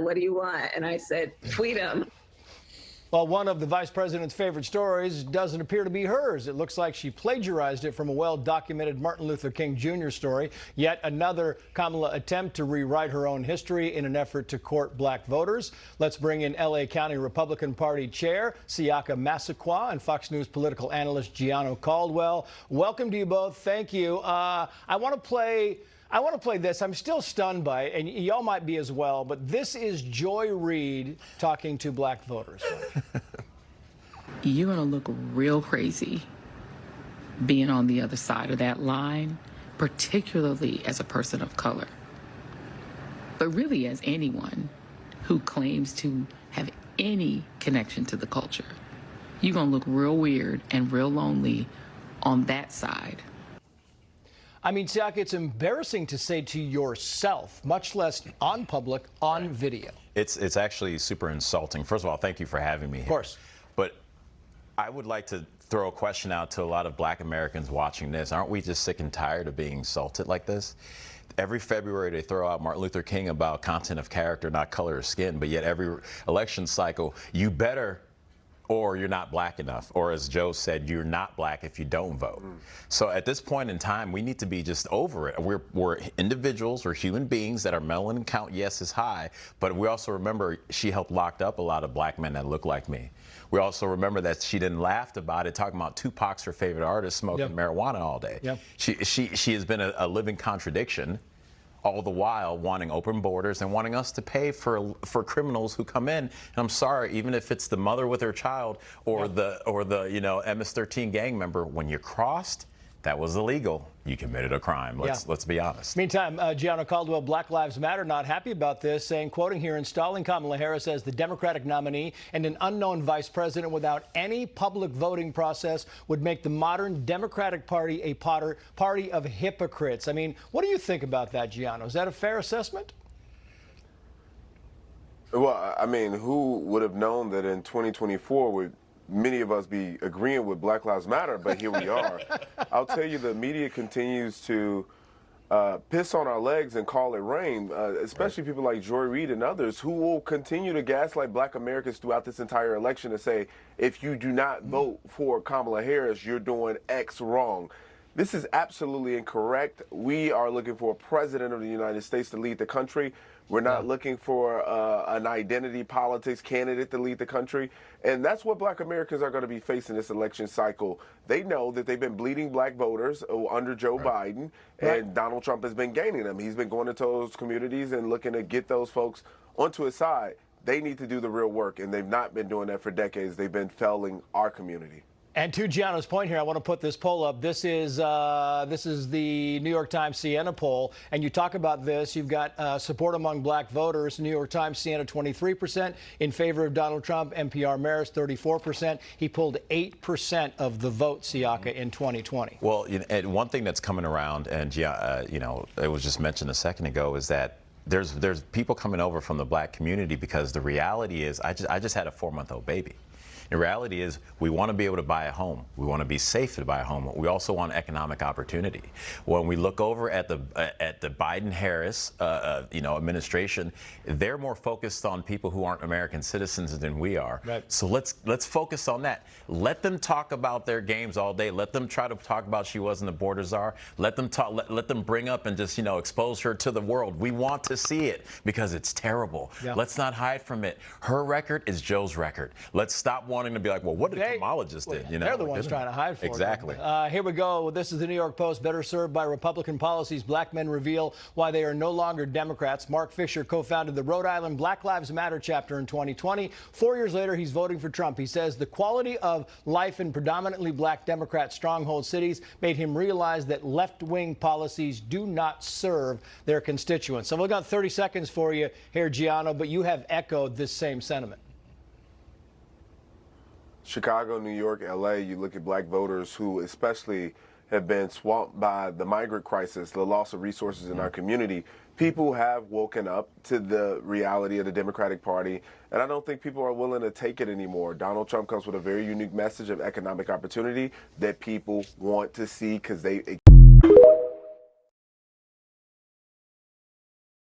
what do you want? And I said, tweet him. Well, one of the vice president's favorite stories doesn't appear to be hers. It looks like she plagiarized it from a well-documented Martin Luther King Jr. story. Yet another Kamala attempt to rewrite her own history in an effort to court black voters. Let's bring in L.A. County Republican Party Chair Siaka Massaquoi and Fox News political analyst Gianno Caldwell. Welcome to you both. Thank you. I want to play this. I'm still stunned by it, and y'all might be as well, but this is Joy Reid talking to black voters. You're going to look real crazy being on the other side of that line, particularly as a person of color, but really as anyone who claims to have any connection to the culture. You're going to look real weird and real lonely on that side. I mean, Siaka, it's embarrassing to say to yourself, much less on public, on video. It's actually super insulting. First of all, thank you for having me here. Of course. But I would like to throw a question out to a lot of black Americans watching this. Aren't we just sick and tired of being insulted like this? Every February they throw out Martin Luther King about content of character, not color of skin, but yet every election cycle, you better or you're not black enough, or as Joe said, you're not black if you don't vote. So at this point in time, we need to be just over it. We're individuals, we're human beings that our melanin count, yes, is high, but we also remember she helped lock up a lot of black men that look like me. We also remember that she didn't laugh about it, talking about Tupac's her favorite artist smoking marijuana all day. She has been a living contradiction, all the while wanting open borders and wanting us to pay for criminals who come in. And I'm sorry, even if it's the mother with her child or the MS-13 gang member, when you're crossed, that was illegal. You committed a crime. Let's be honest. Meantime, Gianno Caldwell, Black Lives Matter, not happy about this, saying, quoting here, installing Kamala Harris as the Democratic nominee and an unknown vice president without any public voting process would make the modern Democratic Party a party of hypocrites. I mean, what do you think about that, Gianno? Is that a fair assessment? Well, I mean, who would have known that in 2024 would many of us be agreeing with Black Lives Matter, but here we are. I'll tell you, the media continues to piss on our legs and call it rain, especially people like Joy Reid and others who will continue to gaslight black Americans throughout this entire election and say, if you do not vote for Kamala Harris, you're doing X wrong. This is absolutely incorrect. We are looking for a president of the United States to lead the country. We're not looking for an identity politics candidate to lead the country. And that's what black Americans are going to be facing this election cycle. They know that they've been bleeding black voters under Joe Biden, and Donald Trump has been gaining them. He's been going into those communities and looking to get those folks onto his side. They need to do the real work, and they've not been doing that for decades. They've been failing our community. And to Gianno's point here, I want to put this poll up. This is the New York Times Siena poll, and you talk about this. You've got support among black voters. New York Times Siena 23% in favor of Donald Trump. NPR Marist 34%. He pulled 8% of the vote, Siaka, in 2020. Well, and one thing that's coming around, and it was just mentioned a second ago, is that there's people coming over from the black community because the reality is I just had a 4-month-old baby. The reality is we want to be able to buy a home. We want to be safe to buy a home. We also want economic opportunity. When we look over at the Biden-Harris administration, they're more focused on people who aren't American citizens than we are. Right. So let's focus on that. Let them talk about their games all day. Let them try to talk about she wasn't a border czar. Let them talk. Let them bring up and just expose her to the world. We want to see it because it's terrible. Yeah. Let's not hide from it. Her record is Joe's record. Let's stop wanting to be like, well, what did Kamala just did? They're the ones trying to hide for it. Exactly. Here we go. This is the New York Post. Better served by Republican policies. Black men reveal why they are no longer Democrats. Mark Fisher co-founded the Rhode Island Black Lives Matter chapter in 2020. 4 years later, he's voting for Trump. He says the quality of life in predominantly black Democrat stronghold cities made him realize that left-wing policies do not serve their constituents. So we've got 30 seconds for you here, Gianno, but you have echoed this same sentiment. Chicago, New York, LA, you look at black voters who especially have been swamped by the migrant crisis, the loss of resources in our community. People have woken up to the reality of the Democratic Party, and I don't think people are willing to take it anymore. Donald Trump comes with a very unique message of economic opportunity that people want to see because they